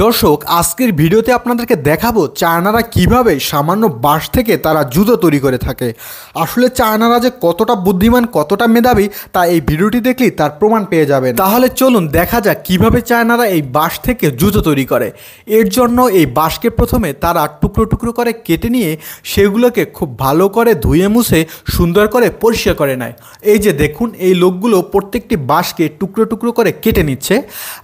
দর্শক আজকের ভিডিওতে আপনাদেরকে দেখাবো চায়নারা কিভাবে সামান্য বাঁশ থেকে তারা জুতো তৈরি করে থাকে। আসলে চায়নারা যে কতটা বুদ্ধিমান কতটা মেধাবী তা এই ভিডিওটি দেখলেই তার প্রমাণ পেয়ে যাবেন। তাহলে চলুন দেখা যাক কিভাবে চায়নারা এই বাঁশ থেকে জুতো তৈরি করে। এর জন্য এই বাঁশকে প্রথমে তারা টুকরো টুকরো করে কেটে নিয়ে সেগুলোকে খুব ভালো করে ধুয়ে মুছে সুন্দর করে পরিষ্কার করে নেয়। এই যে দেখুন এই লোকগুলো প্রত্যেকটি বাঁশকে টুকরো টুকরো করে কেটে নিচ্ছে।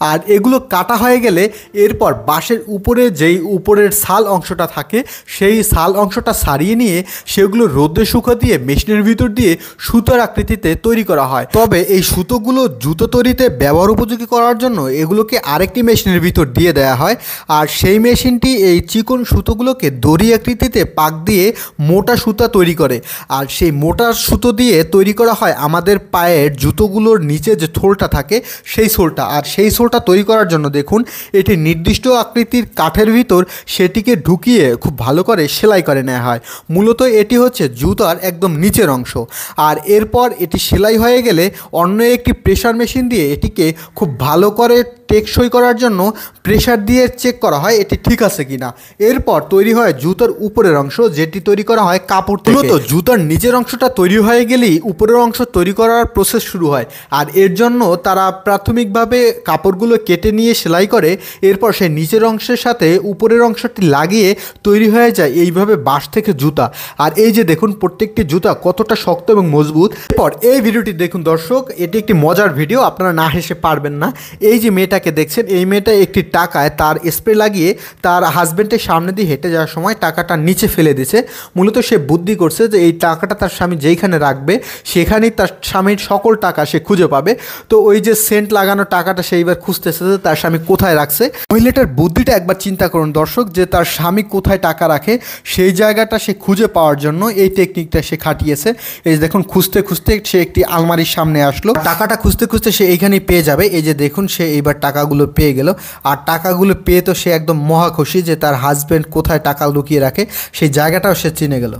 আর এগুলো কাটা হয়ে গেলে এরপর বাঁশের উপরে যেই উপরের ছাল অংশটা থাকে সেই ছাল অংশটা ছাড়িয়ে নিয়ে সেগুলো রোদে শুকো দিয়ে মেশিনের ভিতর দিয়ে সুতার আকৃতিতে তৈরি করা হয়। তবে এই সুতোগুলো জুতো তৈরিতে ব্যবহার উপযোগী করার জন্য এগুলোকে আরেকটি মেশিনের ভিতর দিয়ে দেওয়া হয়। আর সেই মেশিনটি এই চিকন সুতোগুলোকে দড়ি আকৃতিতে পাক দিয়ে মোটা সুতা তৈরি করে। আর সেই মোটা সুতো দিয়ে তৈরি করা হয় আমাদের পায়ের জুতোগুলোর নিচে যে সোলটা থাকে সেই সোলটা। আর সেই সোলটা তৈরি করার জন্য দেখুন এটি নির্দিষ্ট আকৃতির কাঠের ভিতর সেটিকে ঢুকিয়ে খুব ভালো করে সেলাই করে নেওয়া হয়। মূলত এটি হচ্ছে জুতার একদম নিচের অংশ। আর এরপর এটি সেলাই হয়ে গেলে অন্য একটি প্রেসার মেশিন দিয়ে এটিকে খুব ভালো করে টেকসই করার জন্য প্রেসার দিয়ে চেক করা হয় এটি ঠিক আছে কিনা। এরপর তৈরি হয় জুতার উপরের অংশ, যেটি তৈরি করা হয় কাপড় থেকে। মূলত জুতার নিচের অংশটা তৈরি হয়ে গেলেই উপরের অংশ তৈরি করার প্রসেস শুরু হয়। আর এর জন্য তারা প্রাথমিকভাবে কাপড়গুলো কেটে নিয়ে সেলাই করে। এরপর সেই নিচের অংশের সাথে উপরের অংশটি লাগিয়ে তৈরি হয়ে যায় এইভাবে বাঁশ থেকে জুতা। আর এই যে দেখুন প্রত্যেকটি জুতা কতটা শক্ত এবং মজবুত। এরপর এই ভিডিওটি দেখুন দর্শক, এটি একটি মজার ভিডিও, আপনারা না হেসে পারবেন না। এই যে মেয়েটাকে দেখছেন এই মেয়েটা একটি টাকায় তার স্প্রে লাগিয়ে তার হাজব্যান্ডের সামনে দিয়ে হেঁটে যাওয়ার সময় টাকাটা নিচে ফেলে দিয়েছে। মূলত সে বুদ্ধি করছে যে এই টাকাটা তার স্বামী যেইখানে রাখবে সেখানেই তার স্বামীর সকল টাকা সে খুঁজে পাবে। তো ওই যে সেন্ট লাগানো টাকাটা সে এইবার খুঁজতেছে যে তার স্বামী কোথায় রাখছে। মহিলাটার বুদ্ধিটা একবার চিন্তা করুন দর্শক, যে তার স্বামী কোথায় টাকা রাখে সেই জায়গাটা সে খুঁজে পাওয়ার জন্য এই টেকনিকটা সে খাটিয়েছে। এই যে দেখুন খুঁজতে খুঁজতে সে একটি আলমারির সামনে আসলো, টাকাটা খুঁজতে খুঁজতে সে এইখানেই পেয়ে যাবে। এই যে দেখুন সে এইবার টাকাগুলো পেয়ে গেল। আর টাকাগুলো পেয়ে তো সে একদম মহা খুশি যে তার হাজব্যান্ড কোথায় টাকা লুকিয়ে রাখে সেই জায়গাটাও সে চিনে গেল।